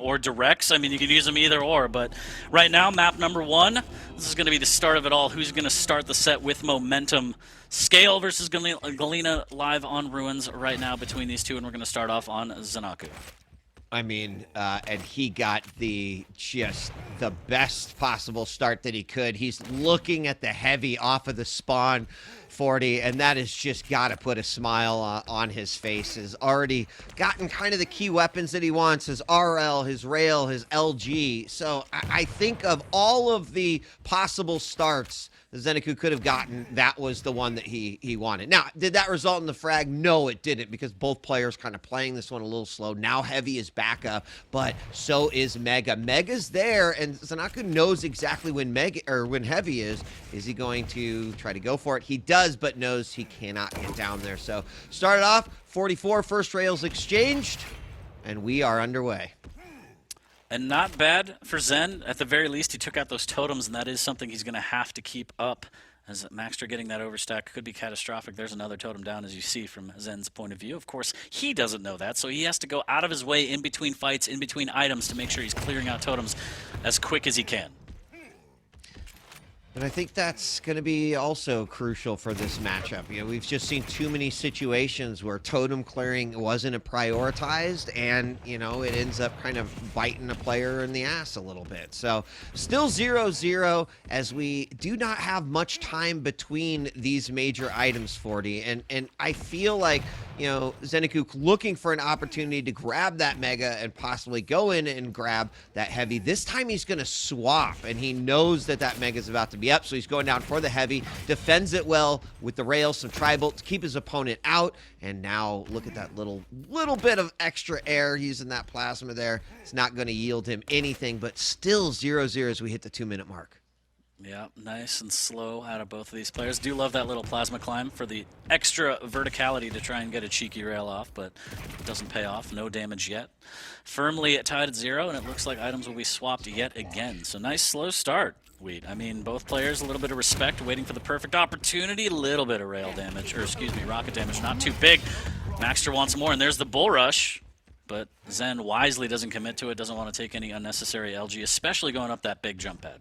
or directs. I mean, you can use them either or, but right now, map number 1, this is going to be the start of it all. Who's going to start the set with momentum? Scale versus Galena live on Ruins right now between these two, and we're going to start off on ZenAku. I mean, and he got just the best possible start that he could. He's looking at the heavy off of the spawn 40, and that has just got to put a smile on his face. Has already gotten kind of the key weapons that he wants, his RL, his rail, his LG. So I think of all of the possible starts ZenAku could have gotten, that was the one that he wanted. Now, did that result in the frag? No, it didn't, because both players kind of playing this one a little slow. Now Heavy is back up, but so is Mega. Mega's there, and ZenAku knows exactly when Heavy is. Is he going to try to go for it? He does, but knows he cannot get down there. So started off 44, first rails exchanged, and we are underway. And not bad for Zen. At the very least, he took out those totems, and that is something he's going to have to keep up. As maxter getting that overstack could be catastrophic. There's another totem down, as you see from Zen's point of view. Of course, he doesn't know that, so he has to go out of his way in between fights, in between items, to make sure he's clearing out totems as quick as he can. And I think that's going to be also crucial for this matchup. You know, we've just seen too many situations where totem clearing wasn't prioritized, and, you know, it ends up kind of biting a player in the ass a little bit. So still 0-0, as we do not have much time between these major items, 40. And I feel like, you know, ZenAku looking for an opportunity to grab that Mega and possibly go in and grab that Heavy. This time he's going to swap, and he knows that that Mega is about to be up, so he's going down for the Heavy, defends it well with the rail, some tri-bolt to keep his opponent out, and now look at that little bit of extra air using that plasma there. It's not going to yield him anything, but still 0-0 as we hit the 2-minute mark. Yeah, nice and slow out of both of these players. Do love that little plasma climb for the extra verticality to try and get a cheeky rail off, but it doesn't pay off. No damage yet. Firmly tied at 0, and it looks like items will be swapped yet again. So nice slow start, Weed. I mean, both players a little bit of respect, waiting for the perfect opportunity. A little bit of rail damage, or excuse me, rocket damage, not too big. Maxter wants more, and there's the bull rush. But Zen wisely doesn't commit to it, doesn't want to take any unnecessary LG, especially going up that big jump pad.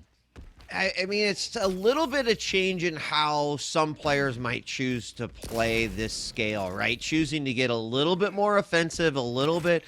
I mean, it's a little bit of change in how some players might choose to play this scale, right? Choosing to get a little bit more offensive, a little bit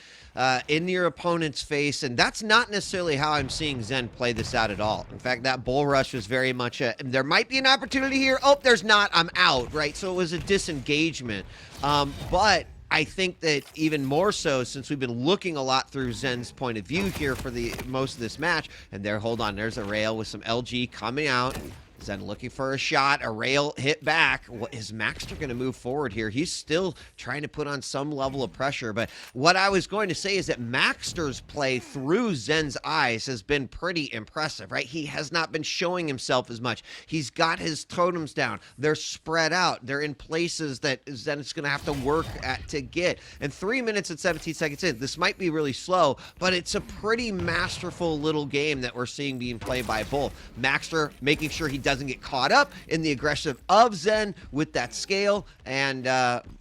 in your opponent's face, and that's not necessarily how I'm seeing Zen play this out at all. In fact, that bull rush was very much there might be an opportunity here. Oh, there's not. I'm out, right? So it was a disengagement. But I think that even more so, since we've been looking a lot through Zen's point of view here for the most of this match, and there, hold on, there's a rail with some LG coming out. Zen looking for a shot, a rail hit back. Is maxter going to move forward here? He's still trying to put on some level of pressure, but what I was going to say is that maxter's play through Zen's eyes has been pretty impressive, right? He has not been showing himself as much. He's got his totems down. They're spread out. They're in places that Zen is going to have to work at to get. And 3 minutes and 17 seconds in, this might be really slow, but it's a pretty masterful little game that we're seeing being played by both. Maxter making sure he doesn't get caught up in the aggression of Zen with that scale, and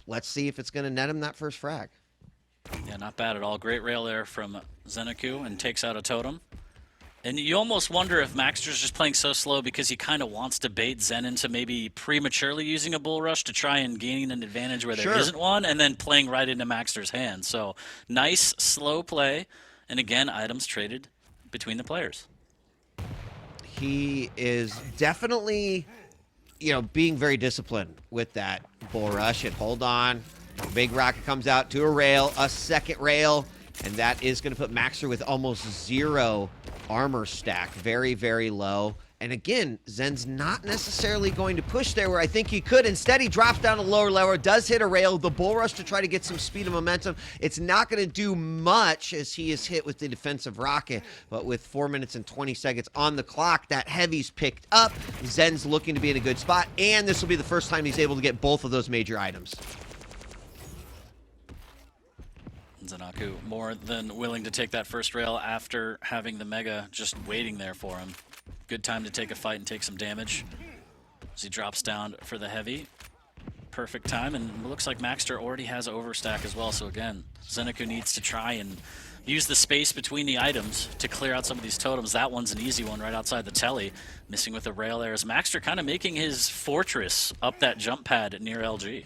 let's see if it's going to net him that first frag. Yeah, not bad at all. Great rail there from ZenAku, and takes out a totem. And you almost wonder if maxter's just playing so slow because he kind of wants to bait Zen into maybe prematurely using a bull rush to try and gain an advantage where there isn't one, and then playing right into maxter's hand. So nice slow play, and again, items traded between the players. He is definitely, you know, being very disciplined with that bull rush. And hold on, big rocket comes out to a rail, a second rail, and that is going to put maxter with almost 0 armor stack. Very, very low. And again, Zen's not necessarily going to push there where I think he could. Instead, he drops down a lower level, does hit a rail, the bull rush to try to get some speed and momentum. It's not going to do much as he is hit with the defensive rocket. But with 4 minutes and 20 seconds on the clock, that Heavy's picked up. Zen's looking to be in a good spot, and this will be the first time he's able to get both of those major items. ZenAku more than willing to take that first rail after having the Mega just waiting there for him. Good time to take a fight and take some damage as he drops down for the Heavy. Perfect time, and it looks like maxter already has overstack as well, so again, ZenAku needs to try and use the space between the items to clear out some of these totems. That one's an easy one right outside the telly. Missing with the rail there is maxter kind of making his fortress up that jump pad near LG.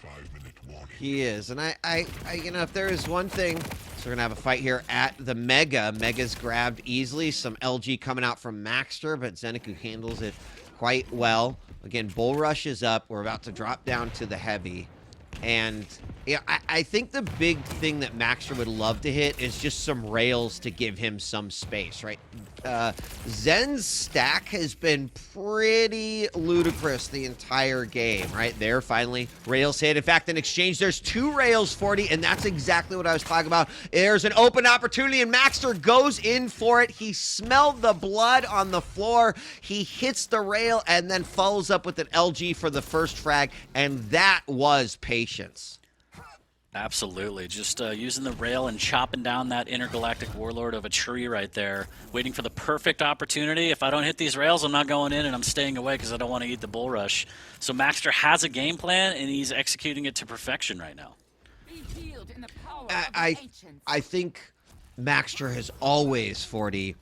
He is, and I you know, if there is one thing, so we're gonna have a fight here at the Mega. Mega's grabbed easily. Some LG coming out from maxter, but ZenAku handles it quite well. Again, bull rush is up. We're about to drop down to the heavy. And yeah, I think the big thing that maxter would love to hit is just some rails to give him some space, right? Zen's stack has been pretty ludicrous the entire game, right? There, finally, rails hit. In fact, in exchange, there's 2 rails, 40, and that's exactly what I was talking about. There's an open opportunity, and maxter goes in for it. He smelled the blood on the floor. He hits the rail and then follows up with an LG for the first frag, and that was patience. Absolutely. Just using the rail and chopping down that intergalactic warlord of a tree right there, waiting for the perfect opportunity. If I don't hit these rails, I'm not going in, and I'm staying away because I don't want to eat the bull rush. So maxter has a game plan, and he's executing it to perfection right now. I think maxter has always, 40,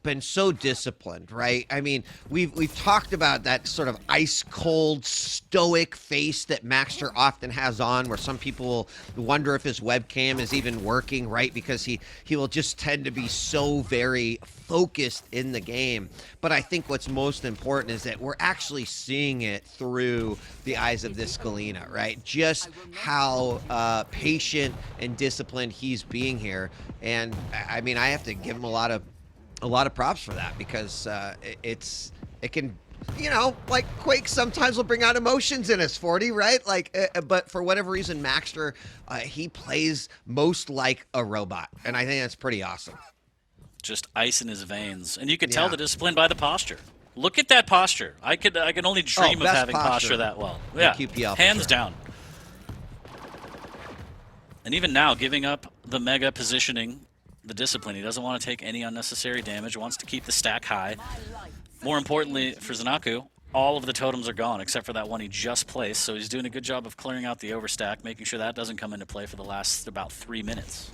been so disciplined, right? I mean, we've talked about that sort of ice cold, stoic face that maxter often has on, where some people will wonder if his webcam is even working, right? Because he will just tend to be so very focused in the game. But I think what's most important is that we're actually seeing it through the eyes of this Galena, right? Just how patient and disciplined he's being here. And I mean, I have to give him a lot of props for that, because it can, you know, like Quake sometimes will bring out emotions in us, 40, right? Like, but for whatever reason, maxter, he plays most like a robot, and I think that's pretty awesome. Just ice in his veins, and you could tell the discipline by the posture. Look at that posture. I can only dream of having posture that well. Yeah, QPL hands down. And even now, giving up the mega positioning, the discipline. He doesn't want to take any unnecessary damage, wants to keep the stack high. More importantly for ZenAku, all of the totems are gone except for that one he just placed, so he's doing a good job of clearing out the overstack, making sure that doesn't come into play for the last about 3 minutes.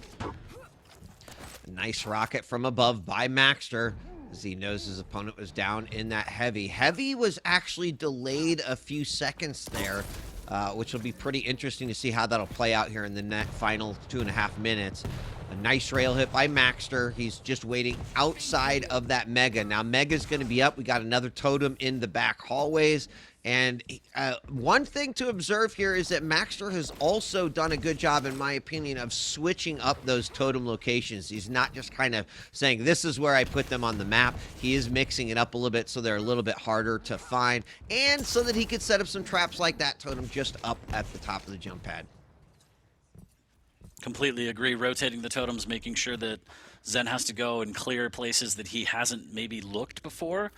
A nice rocket from above by maxter, as he knows his opponent was down in that heavy. Heavy was actually delayed a few seconds there, which will be pretty interesting to see how that'll play out here in the final 2.5 minutes. A nice rail hit by maxter. He's just waiting outside of that mega. Now, mega's going to be up. We got another totem in the back hallways. And one thing to observe here is that maxter has also done a good job, in my opinion, of switching up those totem locations. He's not just kind of saying, this is where I put them on the map. He is mixing it up a little bit so they're a little bit harder to find, and so that he could set up some traps like that totem just up at the top of the jump pad. Completely agree. Rotating the totems, making sure that Zen has to go and clear places that he hasn't maybe looked before.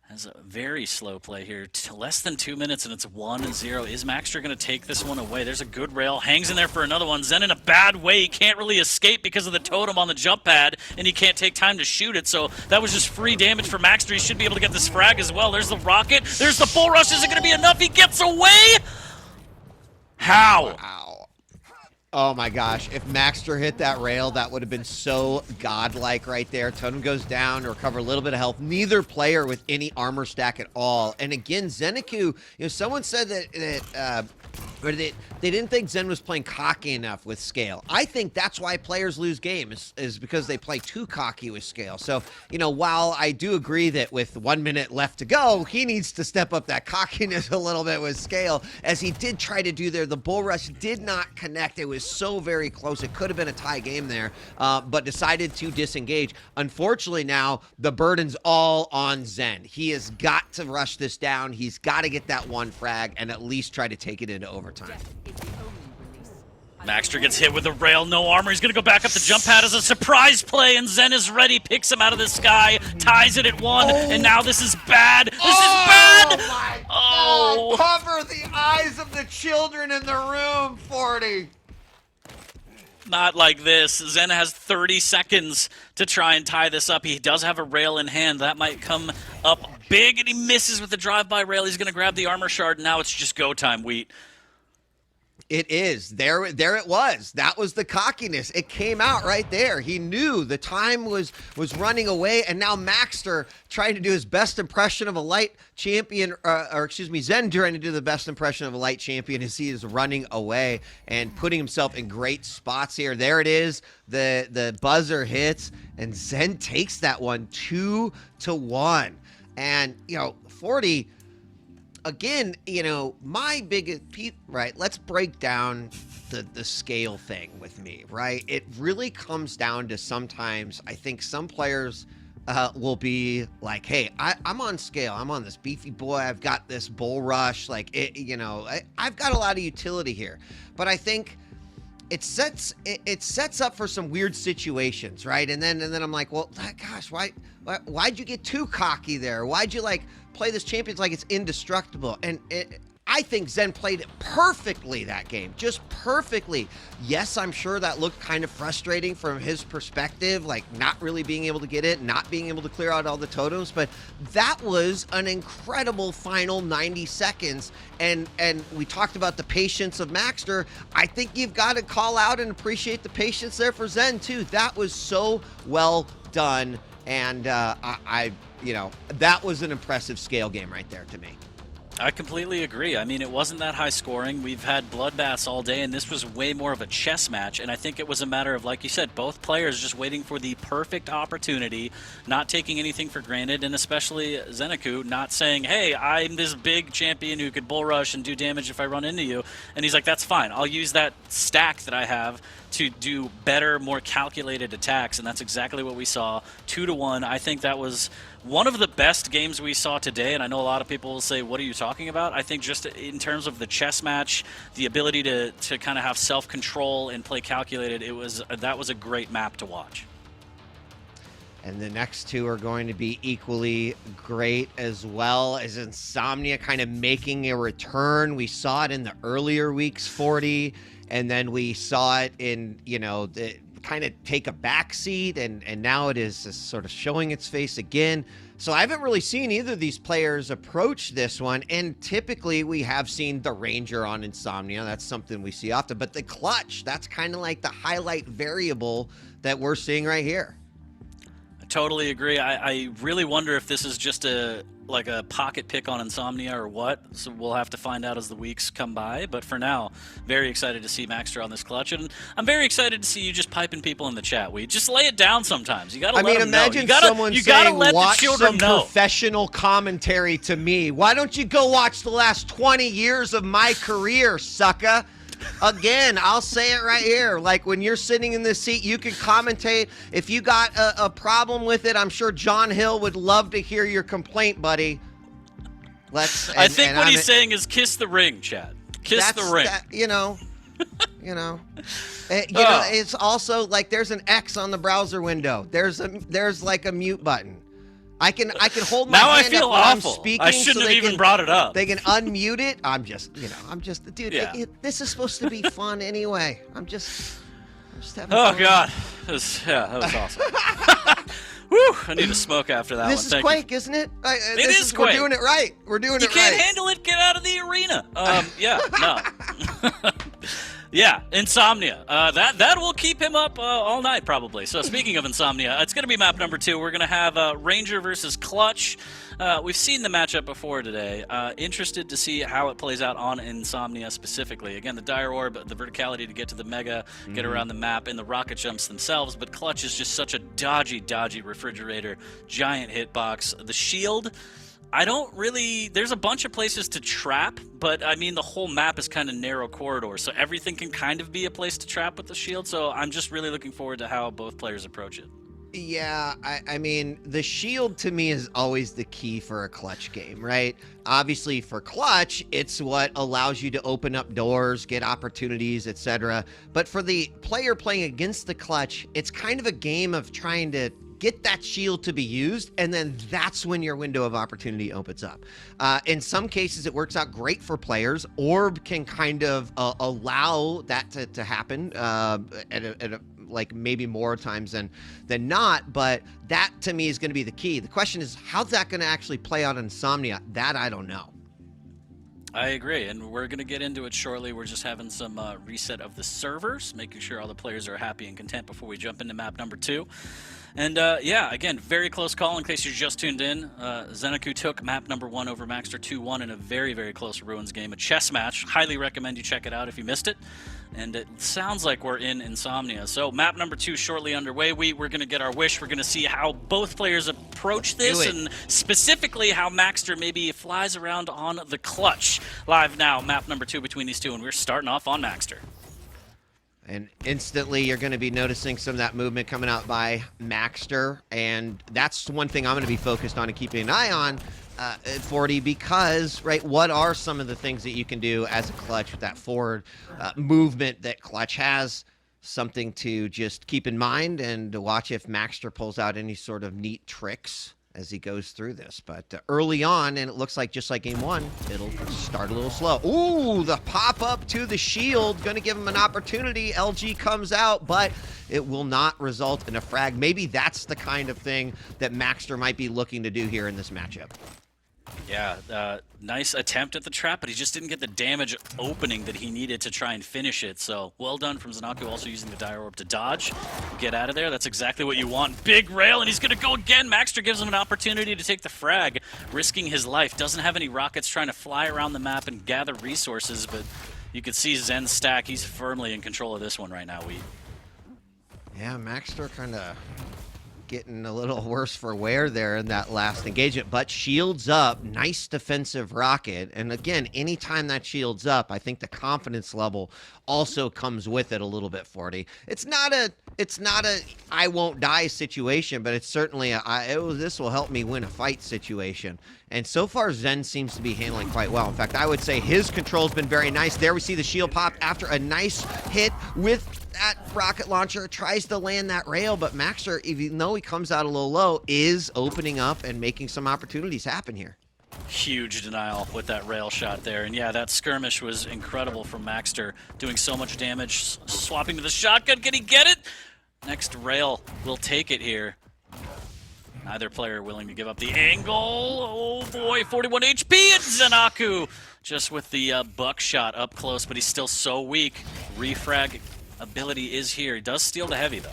Has a very slow play here. Less than 2 minutes, and it's 1-0. Is maxter going to take this one away? There's a good rail. Hangs in there for another one. Zen in a bad way. He can't really escape because of the totem on the jump pad, and he can't take time to shoot it. So that was just free damage for maxter. He should be able to get this frag as well. There's the rocket. There's the bull rush. Is it going to be enough? He gets away? How? Wow. Oh my gosh, if maxter hit that rail, that would have been so godlike right there. Totem goes down to recover a little bit of health. Neither player with any armor stack at all. And again, ZenAku, you know, someone said that they didn't think Zen was playing cocky enough with scale. I think that's why players lose games, is because they play too cocky with scale. So, you know, while I do agree that with 1 minute left to go, he needs to step up that cockiness a little bit with scale, as he did try to do there. The bull rush did not connect. It was so very close. It could have been a tie game there, but decided to disengage. Unfortunately, now the burden's all on Zen. He has got to rush this down. He's got to get that one frag and at least try to take it into overtime. Maxter gets hit with a rail, no armor. He's going to go back up the jump pad as a surprise play, and Zen is ready, picks him out of the sky, ties it at 1, and now this is bad. This is bad! My oh! God. Cover the eyes of the children in the room, 40. Not like this. Zen has 30 seconds to try and tie this up. He does have a rail in hand. That might come up big, and he misses with the drive-by rail. He's going to grab the armor shard, and now it's just go time, Wheat. It is. There it was. That was the cockiness. It came out right there. He knew the time was running away, and now Maxter trying to do his best impression of a light champion, Zen trying to do the best impression of a light champion as he is running away and putting himself in great spots here. There it is. The buzzer hits, and Zen takes that one 2-1. And, 40... Again, my biggest right, let's break down the scale thing with me, right? It really comes down to sometimes I think some players will be like, hey, I'm on scale. I'm on this beefy boy. I've got this bull rush. Like, I've got a lot of utility here. But I think it sets up for some weird situations, right? And then I'm like, well, gosh, why'd you get too cocky there? Why'd you play this champions like it's indestructible? And I think Zen played it perfectly that game, just perfectly. Yes, I'm sure that looked kind of frustrating from his perspective, like not really being able to get it, not being able to clear out all the totems, but that was an incredible final 90 seconds. And we talked about the patience of Maxter. I think you've got to call out and appreciate the patience there for Zen too. That was so well done. And that was an impressive scale game right there to me. I completely agree. I mean, it wasn't that high scoring. We've had bloodbaths all day, and this was way more of a chess match. And I think it was a matter of, like you said, both players just waiting for the perfect opportunity, not taking anything for granted, and especially ZenAku not saying, hey, I'm this big champion who could bull rush and do damage if I run into you. And he's like, that's fine. I'll use that stack that I have to do better, more calculated attacks, and that's exactly what we saw. 2-1. I think that was one of the best games we saw today, and I know a lot of people will say, what are you talking about? I think just in terms of the chess match, the ability to kind of have self-control and play calculated, that was a great map to watch. And the next two are going to be equally great as well, as Insomnia kind of making a return. We saw it in the earlier weeks 40, and then we saw it in, kind of take a backseat, and now it is sort of showing its face again. So I haven't really seen either of these players approach this one, and typically we have seen the Ranger on Insomnia. That's something we see often, but the clutch, that's kind of like the highlight variable that we're seeing right here. I totally agree. I really wonder if this is just a pocket pick on Insomnia or what. So we'll have to find out as the weeks come by. But for now, very excited to see Maxter on this clutch, and I'm very excited to see you just piping people in the chat. We just lay it down sometimes. You got to let them know. Imagine someone saying, watch some know. Professional commentary to me. Why don't you go watch the last 20 years of my career, sucker? Again, I'll say it right here. Like, when you're sitting in this seat, you can commentate. If you got a problem with it, I'm sure John Hill would love to hear your complaint, buddy. I think what he's saying is kiss the ring, Chad. Kiss the ring. It's also like there's an X on the browser window. There's like a mute button. I can hold my hand I feel up while awful. I'm speaking. I shouldn't have even brought it up. They can unmute it. Dude, yeah. This is supposed to be fun anyway. I'm just having fun. fun. God. That was awesome. Whew, I need to smoke after that one. This is Quake, isn't it? It is Quake. We're doing it right. You can't handle it, get out of the arena. No. Yeah, Insomnia. That will keep him up all night, probably. So speaking of Insomnia, it's going to be map number 2. We're going to have Ranger versus Clutch. We've seen the matchup before today. Interested to see how it plays out on Insomnia specifically. Again, the Dire Orb, the verticality to get to the Mega, get around the map, and the rocket jumps themselves. But Clutch is just such a dodgy refrigerator, giant hitbox. The shield, there's a bunch of places to trap, but I mean, the whole map is kind of narrow corridor, so everything can kind of be a place to trap with the shield. So I'm just really looking forward to how both players approach it. Yeah, I mean, the shield to me is always the key for a Clutch game, right? Obviously, for Clutch, it's what allows you to open up doors, get opportunities, etc. But for the player playing against the Clutch, it's kind of a game of trying to get that shield to be used, and then that's when your window of opportunity opens up. In some cases, it works out great for players. Orb can kind of allow that to happen like maybe more times than not, but that to me is going to be the key. The question is, how's that going to actually play out in Insomnia? That I don't know. I agree, and we're going to get into it shortly. We're just having some reset of the servers, making sure all the players are happy and content before we jump into map number 2. And yeah, again, very close call in case you're just tuned in. ZenAku took map number 1 over maxter 2-1 in a very, very close Ruins game, a chess match. Highly recommend you check it out if you missed it. And it sounds like we're in Insomnia. So map number 2 shortly underway. We're going to get our wish. We're going to see how both players approach this, and specifically how maxter maybe flies around on the clutch. Live now, map number 2 between these two, and we're starting off on maxter. And instantly, you're going to be noticing some of that movement coming out by maxter, and that's one thing I'm going to be focused on and keeping an eye on, 40, because, right, what are some of the things that you can do as a clutch with that forward movement that clutch has? Something to just keep in mind and to watch if maxter pulls out any sort of neat tricks as he goes through this. But early on, and it looks like just like game 1, it'll start a little slow. Ooh, the pop-up to the shield, going to give him an opportunity. LG comes out, but it will not result in a frag. Maybe that's the kind of thing that maxter might be looking to do here in this matchup. Yeah, nice attempt at the trap, but he just didn't get the damage opening that he needed to try and finish it. So well done from ZenAku, also using the Dire Orb to dodge. Get out of there. That's exactly what you want. Big rail, and he's going to go again. maxter gives him an opportunity to take the frag, risking his life. Doesn't have any rockets, trying to fly around the map and gather resources, but you can see Zen's stack. He's firmly in control of this one right now, Yeah, maxter kind of getting a little worse for wear there in that last engagement, but shields up. Nice defensive rocket, and again, anytime that shields up, I think the confidence level also comes with it a little bit. 40. It's not a I won't die situation, but it's certainly this will help me win a fight situation. And so far, Zen seems to be handling quite well. In fact, I would say his control's been very nice. There we see the shield pop after a nice hit with that rocket launcher. Tries to land that rail, but maxter, even though he comes out a little low, is opening up and making some opportunities happen here. Huge denial with that rail shot there. And yeah, that skirmish was incredible from maxter, doing so much damage, swapping to the shotgun. Can he get it? Next rail will take it here. Neither player willing to give up the angle. Oh boy, 41 HP, and ZenAku just with the buckshot up close, but he's still so weak. Refrag ability is here. He does steal the heavy, though.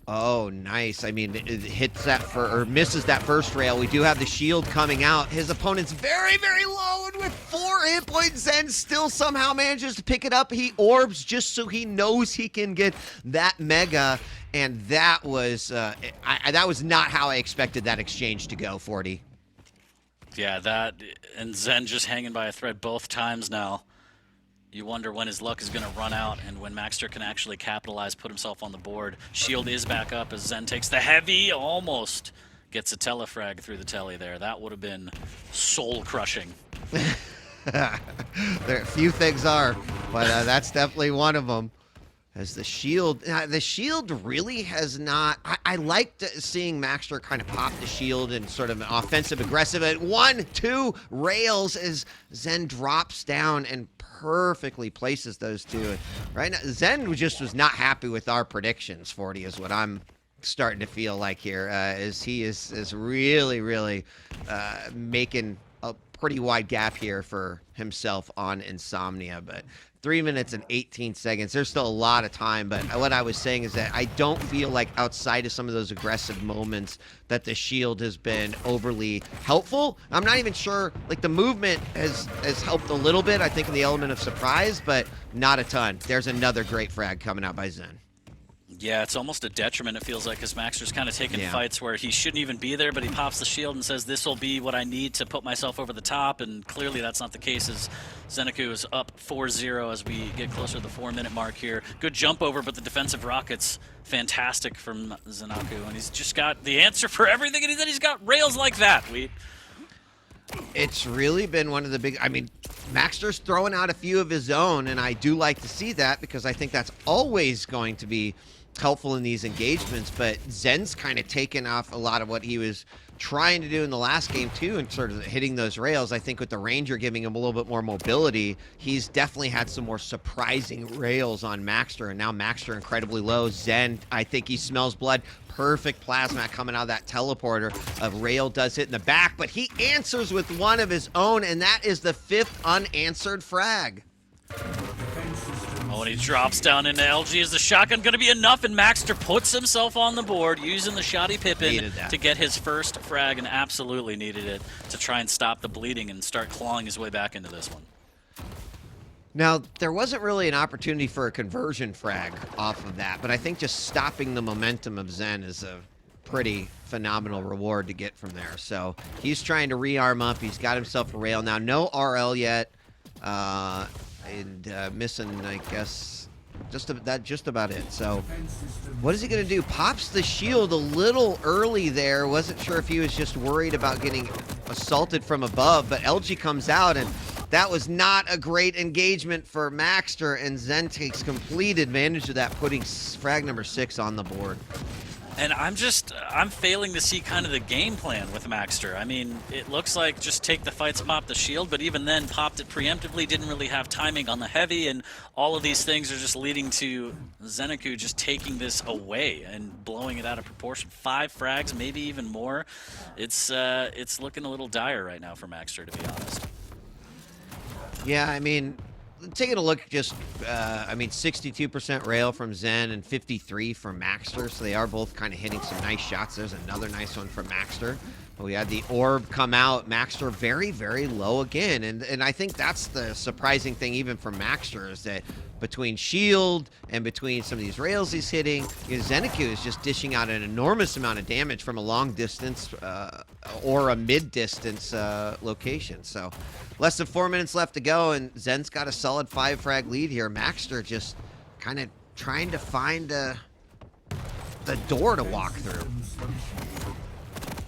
Oh, nice. I mean, it hits that or misses that first rail. We do have the shield coming out. His opponent's very, very low, and with 4 hit points, Zen still somehow manages to pick it up. He orbs just so he knows he can get that mega, and that was that was not how I expected that exchange to go. 40. Yeah, that and Zen just hanging by a thread both times now. You wonder when his luck is going to run out and when maxter can actually capitalize, put himself on the board. Shield is back up as Zen takes the heavy, almost gets a telefrag through the telly there. That would have been soul-crushing. There a few things are, but that's definitely one of them. As the shield really has not. I liked seeing maxter kind of pop the shield and sort of offensive aggressive at 1, 2 rails as Zen drops down and perfectly places those two. Right now, Zen just was not happy with our predictions. 40 is what I'm starting to feel like here, as he is really making a pretty wide gap here for himself on Insomnia, but 3 minutes and 18 seconds. There's still a lot of time, but what I was saying is that I don't feel like outside of some of those aggressive moments that the shield has been overly helpful. I'm not even sure, like the movement has helped a little bit, I think, in the element of surprise, but not a ton. There's another great frag coming out by Zen. Yeah, it's almost a detriment, it feels like, because maxter's kind of taking fights where he shouldn't even be there, but he pops the shield and says, this will be what I need to put myself over the top, and clearly that's not the case, as ZenAku is up 4-0 as we get closer to the 4-minute mark here. Good jump over, but the defensive rockets, fantastic from ZenAku, and he's just got the answer for everything, and he's got rails like that. It's really been one of the big, I mean, maxter's throwing out a few of his own, and I do like to see that because I think that's always going to be helpful in these engagements, but Zen's kind of taken off a lot of what he was trying to do in the last game too, and sort of hitting those rails. I think with the Ranger giving him a little bit more mobility, he's definitely had some more surprising rails on Maxter, and now Maxter incredibly low. Zen, I think he smells blood. Perfect plasma coming out of that teleporter. A rail does hit in the back, but he answers with one of his own, and that is the 5th unanswered frag. Oh, and he drops down into LG. Is the shotgun going to be enough? And Maxter puts himself on the board using the shoddy Pippin to get his first frag, and absolutely needed it to try and stop the bleeding and start clawing his way back into this one. Now, there wasn't really an opportunity for a conversion frag off of that, but I think just stopping the momentum of Zen is a pretty phenomenal reward to get from there. So he's trying to rearm up. He's got himself a rail now. No RL yet. Missing, I guess, just about it. So what is he going to do? Pops the shield a little early there. Wasn't sure if he was just worried about getting assaulted from above, but LG comes out, and that was not a great engagement for Maxter, and Zen takes complete advantage of that, putting frag number 6 on the board. And I'm failing to see kind of the game plan with Maxter. I mean, it looks like just take the fights, pop the shield, but even then popped it preemptively, didn't really have timing on the heavy, and all of these things are just leading to ZenAku just taking this away and blowing it out of proportion. 5 frags, maybe even more. It's looking a little dire right now for Maxter, to be honest. Yeah, I mean, taking a look, just, 62% rail from Zen and 53 from Maxter, so they are both kind of hitting some nice shots. There's another nice one from Maxter. We had the orb come out. Maxter very, very low again, and I think that's the surprising thing even for Maxter, is that between shield and between some of these rails he's hitting, ZenAku is just dishing out an enormous amount of damage from a long distance or a mid-distance location. So less than 4 minutes left to go, and Zen's got a solid 5 frag lead here. Maxter just kind of trying to find the door to walk through.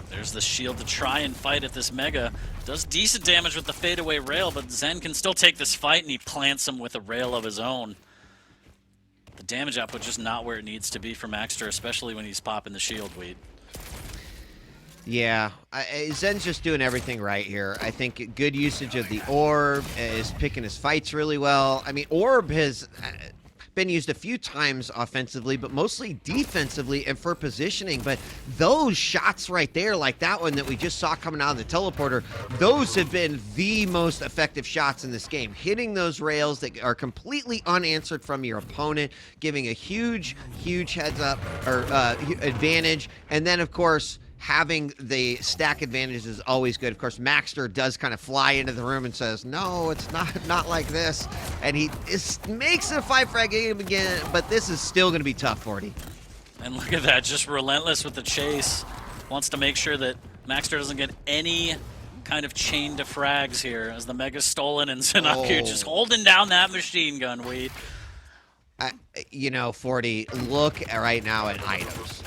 There's the shield to try and fight at this Mega. Does decent damage with the fadeaway rail, but Zen can still take this fight, and he plants him with a rail of his own. The damage output just not where it needs to be for Maxter, especially when he's popping the shield weed. Yeah, Zen's just doing everything right here. I think good usage of the orb, is picking his fights really well. I mean, orb has been used a few times offensively, but mostly defensively and for positioning. But those shots right there, like that one that we just saw coming out of the teleporter, those have been the most effective shots in this game. Hitting those rails that are completely unanswered from your opponent, giving a huge, huge heads up or advantage. And then, of course, having the stack advantage is always good. Of course, Maxter does kind of fly into the room and says, no, it's not like this. And he makes a 5 frag game again, but this is still going to be tough for him. And look at that, just relentless with the chase. Wants to make sure that Maxter doesn't get any kind of chain to frags here as the Mega's stolen, and ZenAku just holding down that machine gun, Weed. 40, look right now at items.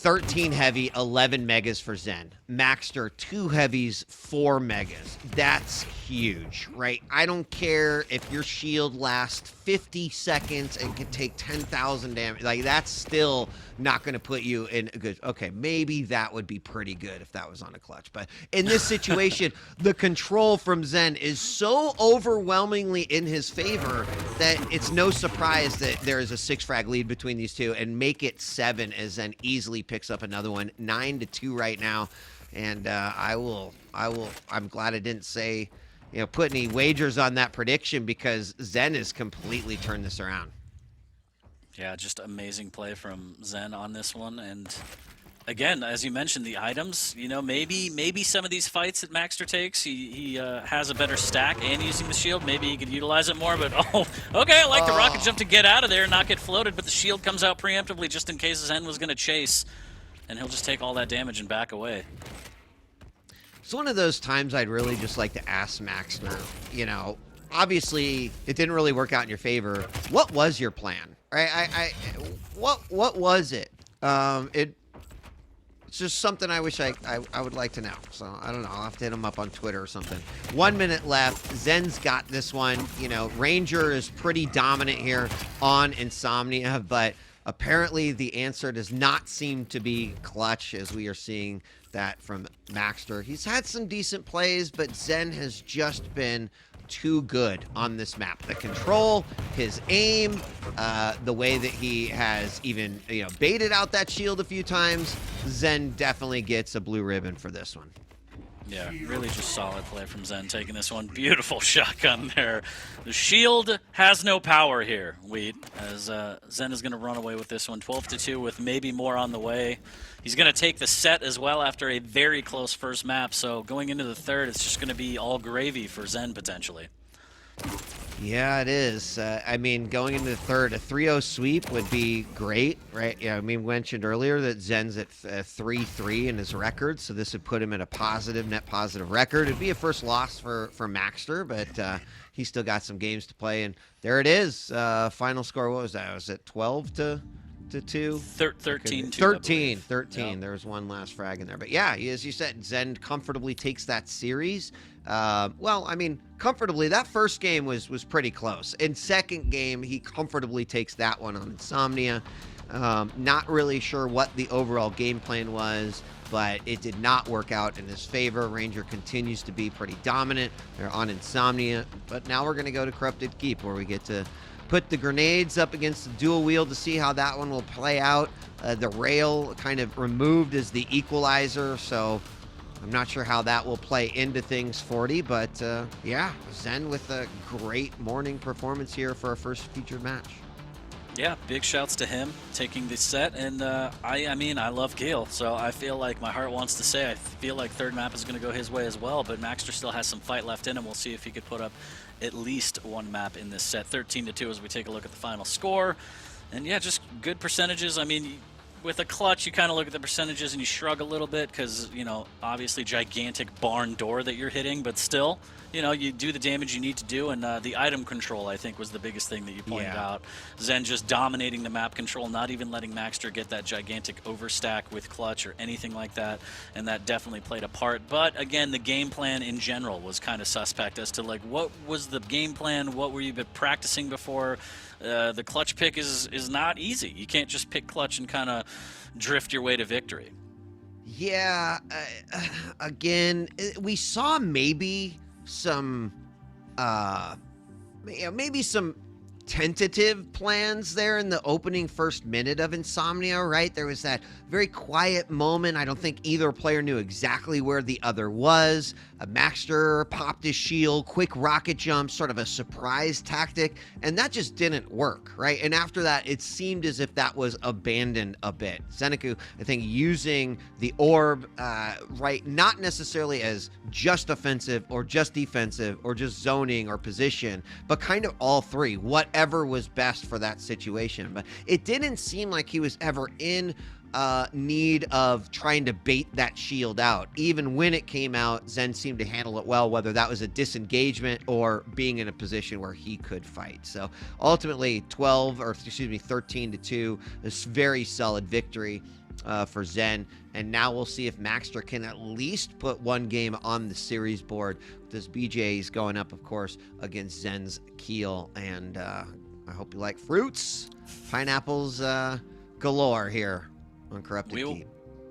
13 heavy, 11 megas for Zen. Maxter, 2 heavies, 4 megas. That's huge, right? I don't care if your shield lasts 50 seconds and can take 10,000 damage. Like, that's still not going to put you in a good... Okay, maybe that would be pretty good if that was on a clutch. But in this situation, the control from Zen is so overwhelmingly in his favor that it's no surprise that there is a 6 frag lead between these two, and make it 7 as Zen easily picks up another one. 9-2 right now. And I'm glad I didn't say, put any wagers on that prediction, because Zen has completely turned this around. Yeah, just amazing play from Zen on this one. And again, as you mentioned, the items, maybe some of these fights that Maxter takes, he has a better stack and using the shield. Maybe he could utilize it more, but okay, I like the rocket jump to get out of there and not get floated, but the shield comes out preemptively just in case Zen was going to chase, and he'll just take all that damage and back away. It's one of those times I'd really just like to ask Maxter, obviously it didn't really work out in your favor. What was your plan? Right? What was it? It's just something I wish I would like to know. So I don't know. I'll have to hit him up on Twitter or something. 1 minute left. Zen's got this one. Ranger is pretty dominant here on Insomnia, but Apparently, the answer does not seem to be clutch, as we are seeing that from Maxter. He's had some decent plays, but Zen has just been too good on this map. The control, his aim, the way that he has even baited out that shield a few times. Zen definitely gets a blue ribbon for this one. Yeah, really just solid play from Zen taking this one. Beautiful shotgun there. The shield has no power here, Wheat, as Zen is going to run away with this one. 12-2 with maybe more on the way. He's going to take the set as well after a very close first map, so going into the third, it's just going to be all gravy for Zen potentially. Yeah, it is. I mean, going into the third, a 3-0 sweep would be great, right? Yeah, I mean, we mentioned earlier that Zen's at 3-3 in his record, so this would put him at a positive, net positive record. It'd be a first loss for Maxter, but he's still got some games to play, and there it is. Final score, what was that? Was it 12-2? 13-2. 13. Yep. There was one last frag in there. But yeah, as you said, Zen comfortably takes that series. Well, I mean, comfortably, that first game was pretty close. In second game, he comfortably takes that one on Insomnia. Not really sure what the overall game plan was, but it did not work out in his favor. Ranger continues to be pretty dominant. They're on Insomnia. But now we're going to go to Corrupted Keep, where we get to put the grenades up against the dual wield to see how that one will play out. The rail kind of removed as the equalizer, so I'm not sure how that will play into things 40, but yeah, Zen with a great morning performance here for our first featured match. Yeah, big shouts to him taking the set, and I mean, I love Gale, so I feel like my heart wants to say I feel like third map is going to go his way as well, but Maxter still has some fight left in him. We'll see if he could put up at least one map in this set. 13-2 as we take a look at the final score. And yeah, just good percentages. I mean, with a clutch, you kind of look at the percentages and you shrug a little bit because, obviously gigantic barn door that you're hitting, but still, you do the damage you need to do, and the item control, I think, was the biggest thing that you pointed out. Zen just dominating the map control, not even letting Maxter get that gigantic overstack with clutch or anything like that, and that definitely played a part. But again, the game plan in general was kind of suspect as to, like, what was the game plan? What were you been practicing before? The clutch pick is not easy. You can't just pick clutch and kind of drift your way to victory. Yeah, again, we saw maybe some tentative plans there in the opening first minute of Insomnia, right? There was that very quiet moment. I don't think either player knew exactly where the other was. Maxter popped his shield, quick rocket jump, sort of a surprise tactic, and that just didn't work, right? And after that, it seemed as if that was abandoned a bit. ZenAku, I think, using the orb, right, not necessarily as just offensive or just defensive or just zoning or position, but kind of all three, whatever was best for that situation. But it didn't seem like he was ever in need of trying to bait that shield out. Even when it came out, Zen seemed to handle it well, whether that was a disengagement or being in a position where he could fight. So ultimately 13-2, this very solid victory for Zen. And now we'll see if Maxter can at least put one game on the series board. This BJ is going up, of course, against Zen's Keel. And I hope you like fruits. Pineapples galore here on Corrupted Keep.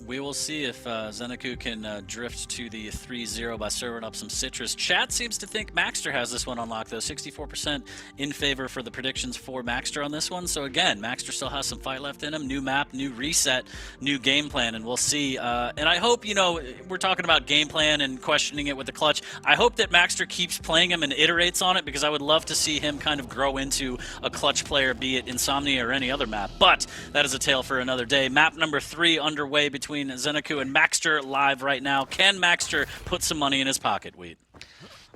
We will see if ZenAku can drift to the 3-0 by serving up some citrus. Chat seems to think Maxter has this one unlocked, though. 64% in favor for the predictions for Maxter on this one. So again, Maxter still has some fight left in him. New map, new reset, new game plan, and we'll see. And I hope, we're talking about game plan and questioning it with the clutch. I hope that Maxter keeps playing him and iterates on it, because I would love to see him kind of grow into a clutch player, be it Insomnia or any other map. But that is a tale for another day. Map number 3 underway between ZenAku and Maxter live right now. Can Maxter put some money in his pocket, Wheat?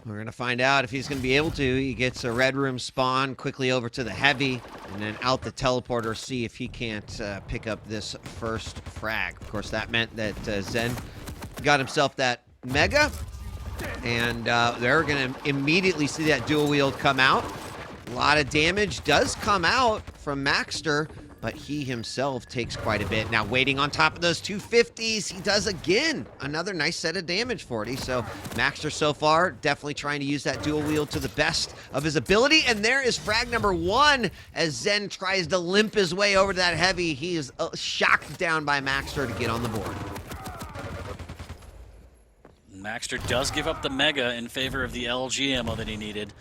We're going to find out if he's going to be able to. He gets a red room spawn, quickly over to the heavy, and then out the teleporter, see if he can't pick up this first frag. Of course, that meant that Zen got himself that mega, and they're going to immediately see that dual wield come out. A lot of damage does come out from Maxter, but he himself takes quite a bit. Now waiting on top of those 250s, he does again. Another nice set of damage, 40. So maxter so far definitely trying to use that dual wield to the best of his ability. And there is frag number 1 as Zen tries to limp his way over to that heavy. He is shocked down by maxter to get on the board. Maxter does give up the Mega in favor of the LG ammo that he needed.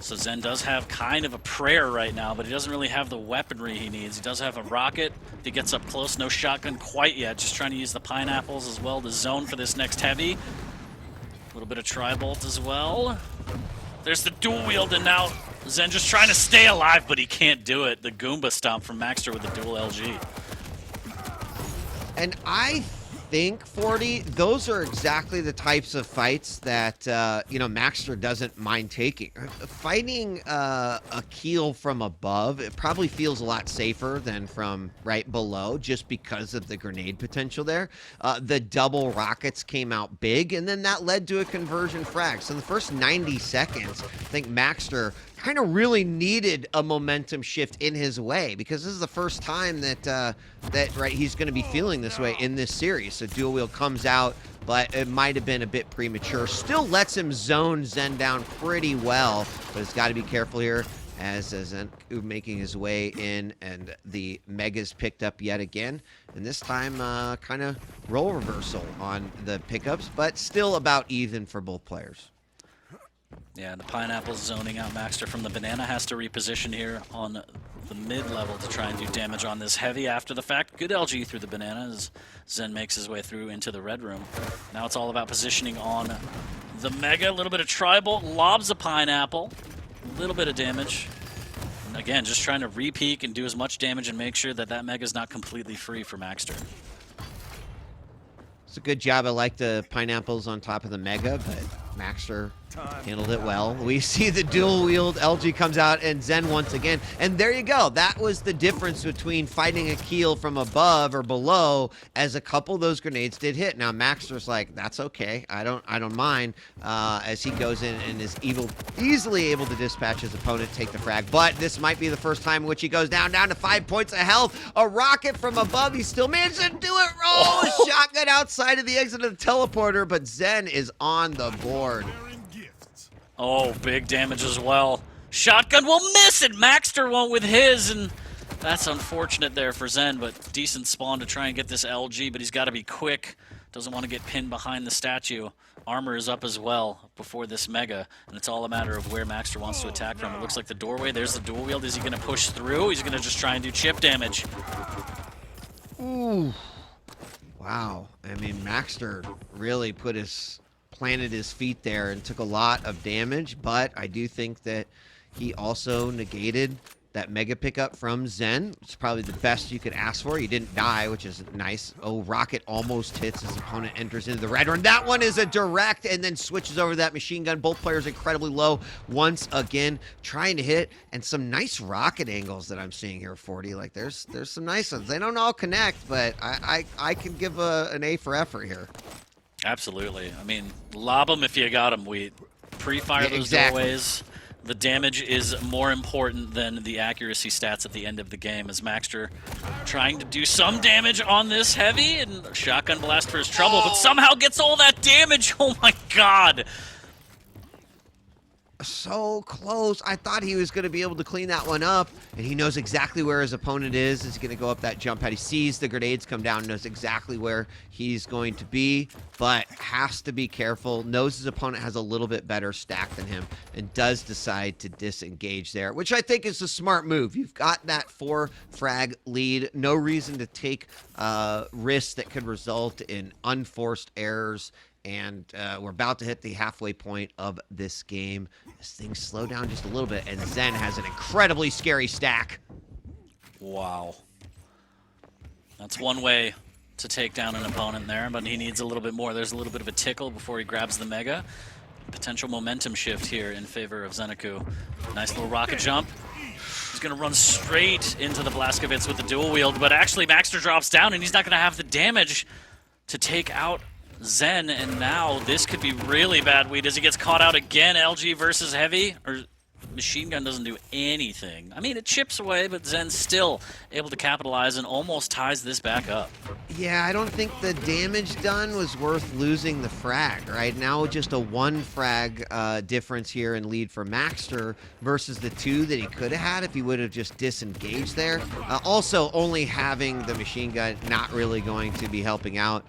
So Zen does have kind of a prayer right now, but he doesn't really have the weaponry he needs. He does have a rocket. If he gets up close, no shotgun quite yet. Just trying to use the pineapples as well to zone for this next heavy. A little bit of tri-bolt as well. There's the dual wield, and now Zen just trying to stay alive, but he can't do it. The Goomba stomp from maxter with the dual LG. And I think, 40, those are exactly the types of fights that, maxter doesn't mind taking. Fighting a kill from above, it probably feels a lot safer than from right below just because of the grenade potential there. The double rockets came out big, and then that led to a conversion frag. So in the first 90 seconds, I think maxter kind of really needed a momentum shift in his way, because this is the first time that he's going to be feeling this way in this series. So dual wield comes out, but it might have been a bit premature. Still lets him zone Zen down pretty well, but it's got to be careful here as ZenAku making his way in, and the Mega's picked up yet again. And this time, kind of role reversal on the pickups, but still about even for both players. Yeah, the pineapple's zoning out maxter from the banana. Has to reposition here on the mid-level to try and do damage on this heavy after the fact. Good LG through the banana as Zen makes his way through into the red room. Now it's all about positioning on the Mega. A little bit of tri-bolt, lobs a pineapple. A little bit of damage. And again, just trying to re-peek and do as much damage and make sure that that Mega's not completely free for maxter. It's a good job. I like the pineapples on top of the Mega, but maxter handled it well. We see the dual wield. LG comes out and Zen once again. And there you go. That was the difference between fighting a kill from above or below, as a couple of those grenades did hit. Now maxter's like, that's okay. I don't mind, as he goes in and is easily able to dispatch his opponent, take the frag. But this might be the first time in which he goes down to 5 points of health. A rocket from above. He still managed to do it. Oh, a shotgun outside of the exit of the teleporter, but Zen is on the board. Oh, big damage as well. Shotgun will miss it. Maxter won't with his, and that's unfortunate there for Zen, but decent spawn to try and get this LG, but he's got to be quick. Doesn't want to get pinned behind the statue. Armor is up as well before this Mega, and it's all a matter of where maxter wants to attack from. It looks like the doorway. There's the dual wield. Is he going to push through? He's going to just try and do chip damage. Ooh. Wow. I mean, maxter really planted his feet there and took a lot of damage, but I do think that he also negated that Mega pickup from Zen. It's probably the best you could ask for. He didn't die, which is nice. Oh, rocket almost hits his opponent, enters into the red room. That one is a direct, and then switches over to that machine gun. Both players incredibly low once again, trying to hit, and some nice rocket angles that I'm seeing here, 40. Like, there's some nice ones. They don't all connect, but I can give an A for effort here. Absolutely. I mean, lob them if you got them. We pre-fire those doorways. The damage is more important than the accuracy stats at the end of the game, as maxter trying to do some damage on this heavy, and shotgun blast for his trouble, but somehow gets all that damage. Oh my god. So close. I thought he was going to be able to clean that one up, and he knows exactly where his opponent is. He's going to go up that jump pad. He sees the grenades come down, knows exactly where he's going to be, but has to be careful. Knows his opponent has a little bit better stack than him, and does decide to disengage there, which I think is a smart move. You've got that 4 frag lead. No reason to take risks that could result in unforced errors. And we're about to hit the halfway point of this game. As things slow down just a little bit, and Zen has an incredibly scary stack. Wow. That's one way to take down an opponent there, but he needs a little bit more. There's a little bit of a tickle before he grabs the Mega. Potential momentum shift here in favor of ZenAku. Nice little rocket jump. He's going to run straight into the Blaskovitz with the dual wield, but actually maxter drops down, and he's not going to have the damage to take out Zen, and now this could be really bad weed as he gets caught out again. LG versus heavy, or machine gun doesn't do anything. I mean, it chips away, but Zen's still able to capitalize and almost ties this back up. Yeah, I don't think the damage done was worth losing the frag, right? Now just a 1 frag difference here in lead for Maxter versus the 2 that he could have had if he would have just disengaged there. Also, only having the machine gun not really going to be helping out.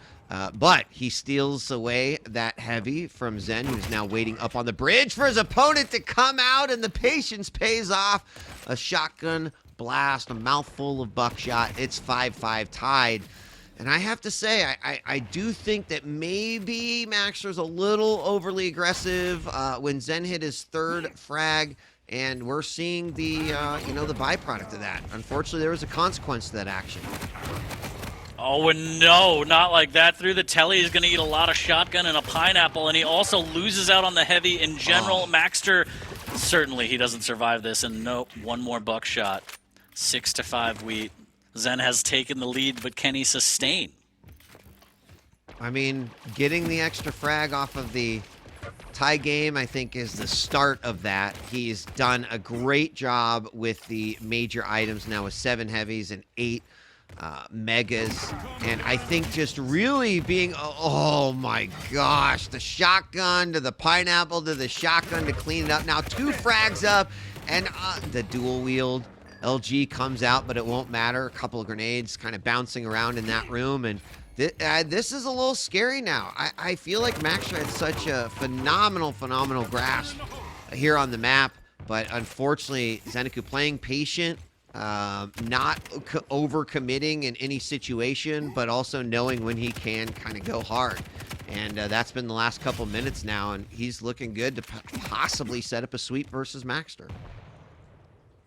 But he steals away that heavy from Zen, who's now waiting up on the bridge for his opponent to come out, and the patience pays off. A shotgun blast, a mouthful of buckshot. It's 5-5 tied. And I have to say, I do think that maybe Maxter's a little overly aggressive when Zen hit his 3rd frag, and we're seeing the, the byproduct of that. Unfortunately, there was a consequence to that action. Oh, and no, not like that. Through the telly, he's going to eat a lot of shotgun and a pineapple, and he also loses out on the heavy in general. Maxter, certainly he doesn't survive this, and nope, 1 more buckshot. 6-5 wheat. Zen has taken the lead, but can he sustain? I mean, getting the extra frag off of the tie game, I think, is the start of that. He's done a great job with the major items now with 7 heavies and 8 megas, and I think just really being, oh my gosh, the shotgun to the pineapple to the shotgun to clean it up. Now 2 frags up, and the dual wield LG comes out, but it won't matter. A couple of grenades kind of bouncing around in that room, and this is a little scary now. I feel like Maxter had such a phenomenal grasp here on the map, but unfortunately ZenAku playing patient, not over-committing in any situation, but also knowing when he can kind of go hard. And that's been the last couple minutes now, and he's looking good to possibly set up a sweep versus Maxter.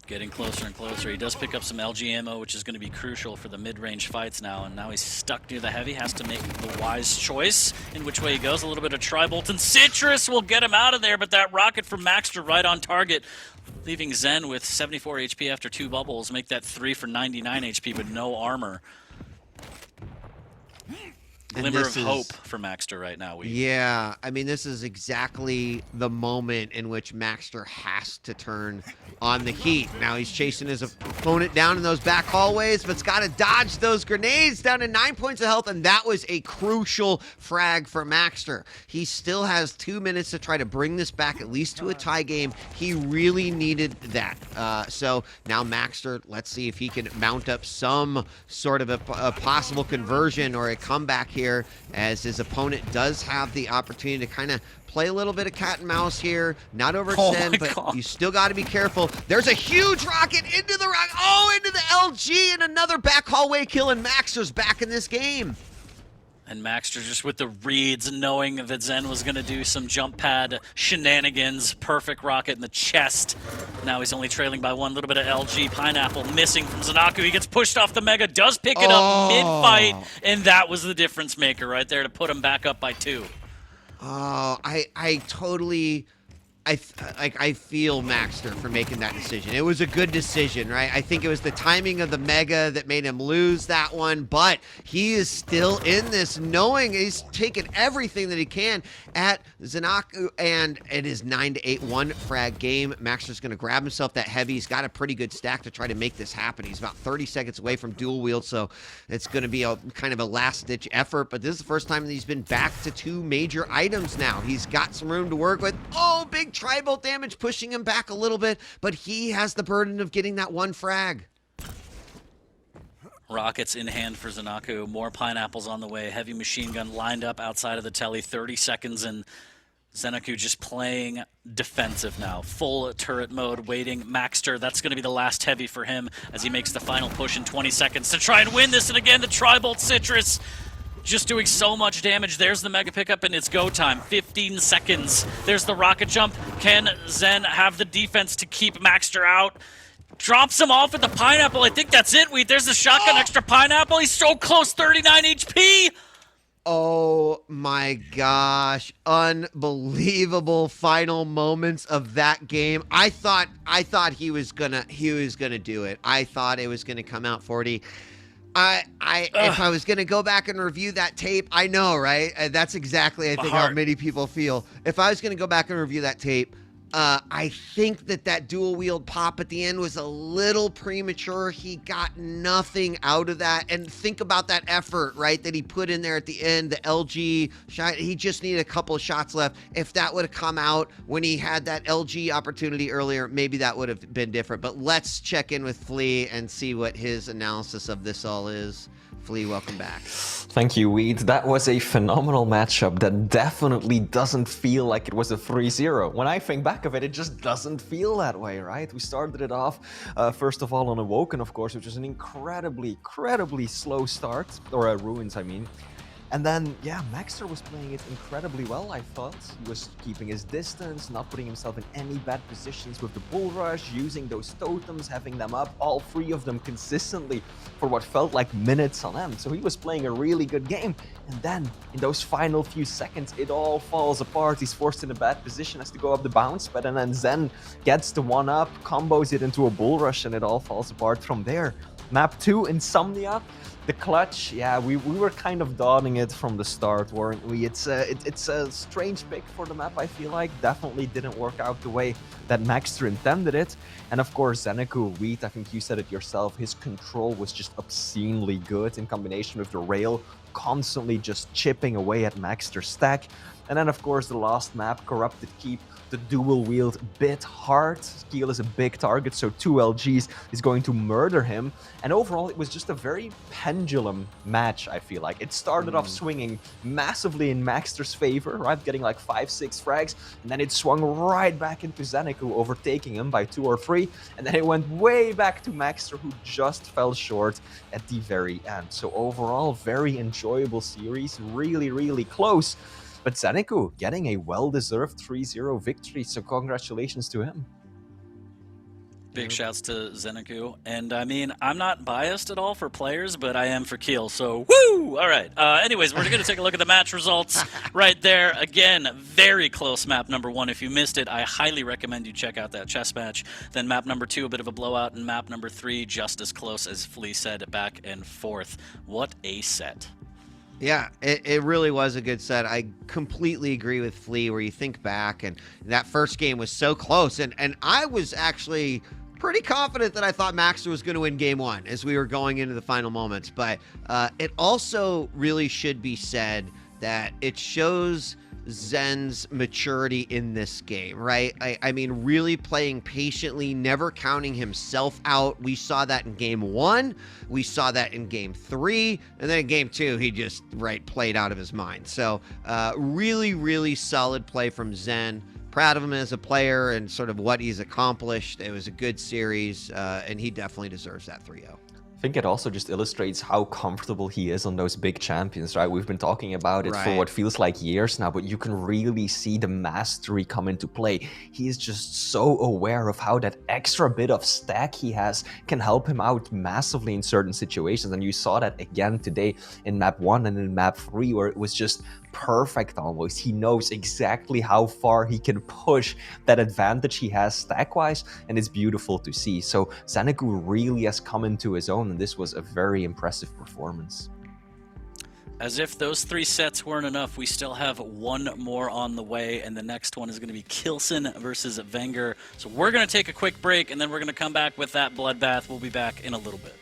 Getting closer and closer. He does pick up some LG ammo, which is going to be crucial for the mid-range fights now, and now he's stuck near the heavy, has to make the wise choice in which way he goes. A little bit of Tri-Bolt, and Citrus will get him out of there, but that rocket from Maxter right on target, leaving Zen with 74 HP after 2 bubbles, make that 3 for 99 HP, but no armor. Glimmer of hope for Maxter right now. Yeah, I mean, this is exactly the moment in which Maxter has to turn on the heat. Now he's chasing his opponent down in those back hallways, but's got to dodge those grenades down to 9 points of health, and that was a crucial frag for Maxter. He still has 2 minutes to try to bring this back at least to a tie game. He really needed that. So now Maxter, let's see if he can mount up some sort of a possible conversion or a comeback here, as his opponent does have the opportunity to kind of play a little bit of cat and mouse here, not overextend, but you still got to be careful. There's a huge rocket into the into the LG, and another back hallway kill, and Maxter's back in this game. And Maxter just with the reads and knowing that Zen was going to do some jump pad shenanigans. Perfect rocket in the chest. Now he's only trailing by 1. Little bit of LG. Pineapple missing from ZenAku. He gets pushed off the Mega, does pick it up mid-fight, and that was the difference maker right there to put him back up by 2. Oh, I totally... I feel Maxter for making that decision. It was a good decision, right? I think it was the timing of the Mega that made him lose that one, but he is still in this, knowing he's taken everything that he can at ZenAku, and it is 9-8 1 frag game. Maxter's going to grab himself that heavy. He's got a pretty good stack to try to make this happen. He's about 30 seconds away from dual wield, so it's going to be a kind of a last-ditch effort, but this is the first time that he's been back to 2 major items now. He's got some room to work with. Oh, big Tri-Bolt damage pushing him back a little bit, but he has the burden of getting that 1 frag. Rockets in hand for ZenAku. More pineapples on the way. Heavy machine gun lined up outside of the telly. 30 seconds, and ZenAku just playing defensive now. Full turret mode, waiting. Maxter, that's going to be the last heavy for him as he makes the final push in 20 seconds to try and win this. And again, the Tri-Bolt Citrus just doing so much damage. There's the Mega pickup, and it's go time. 15 seconds. There's the rocket jump. Can Zen have the defense to keep Maxter out? Drops him off at the pineapple. I think that's it. There's the shotgun extra pineapple. He's so close, 39 HP. Oh my gosh. Unbelievable final moments of that game. I thought he was gonna do it. I thought it was gonna come out 40. If I was going to go back and review that tape, I know, right? That's exactly, I think, how many people feel. If I was going to go back and review that tape, I think that dual wield pop at the end was a little premature. He got nothing out of that. And think about that effort, right, that he put in there at the end, the LG shot. He just needed a couple of shots left. If that would have come out when he had that LG opportunity earlier, maybe that would have been different. But let's check in with Flea and see what his analysis of this all is. Flea, welcome back. Thank you, Weed. That was a phenomenal matchup that definitely doesn't feel like it was a 3-0. When I think back of it, it just doesn't feel that way, right? We started it off, first of all, on Awoken, of course, which was an incredibly slow start, or Ruins, I mean. And then, yeah, maxter was playing it incredibly well, I thought. He was keeping his distance, not putting himself in any bad positions with the bull rush, using those totems, having them up, all three of them consistently for what felt like minutes on end. So he was playing a really good game. And then, in those final few seconds, it all falls apart. He's forced in a bad position, has to go up the bounce pad, and then Zen gets the one-up, combos it into a bull rush, and it all falls apart from there. Map 2, Insomnia. The clutch, yeah, we were kind of dawdling it from the start, weren't we? It's a strange pick for the map, I feel like. Definitely didn't work out the way that maxter intended it. And of course, ZenAku, Wheat, I think you said it yourself, his control was just obscenely good in combination with the rail, constantly just chipping away at maxter's stack. And then, of course, the last map, Corrupted Keep, the dual wield bit hard. Keel is a big target, so 2 LGs is going to murder him. And overall, it was just a very pendulum match, I feel like. It started off swinging massively in maxter's favor, right? Getting like 5-6 frags, and then it swung right back into ZenAku, overtaking him by 2 or 3. And then it went way back to maxter, who just fell short at the very end. So overall, very enjoyable series, really close. But ZenAku getting a well-deserved 3-0 victory, so congratulations to him. Big shouts to ZenAku. And I mean, I'm not biased at all for players, but I am for Keel, so woo! All right. Anyways, we're going to take a look at the match results right there. Again, very close map number 1. If you missed it, I highly recommend you check out that chess match. Then map number 2, a bit of a blowout, and map number 3, just as close as Flea said, back and forth. What a set. Yeah, it really was a good set. I completely agree with Flea where you think back, and that first game was so close. And I was actually pretty confident that I thought maxter was going to win game 1 as we were going into the final moments. But it also really should be said that it shows Zen's maturity in this game, right? I mean, really playing patiently, never counting himself out. We saw that in game 1. We saw that in game 3. And then in game 2, he just, played out of his mind. So really solid play from Zen. Proud of him as a player and sort of what he's accomplished. It was a good series, and he definitely deserves that 3-0. I think it also just illustrates how comfortable he is on those big champions, right? We've been talking about it for what feels like years now, but you can really see the mastery come into play. He is just so aware of how that extra bit of stack he has can help him out massively in certain situations. And you saw that again today in map 1 and in map 3, where it was just perfect almost. He knows exactly how far he can push that advantage he has stack-wise, and it's beautiful to see. So ZenAku really has come into his own, and this was a very impressive performance. As if those 3 sets weren't enough, we still have one more on the way, and the next one is going to be Kilson versus Wenger. So we're going to take a quick break, and then we're going to come back with that bloodbath. We'll be back in a little bit.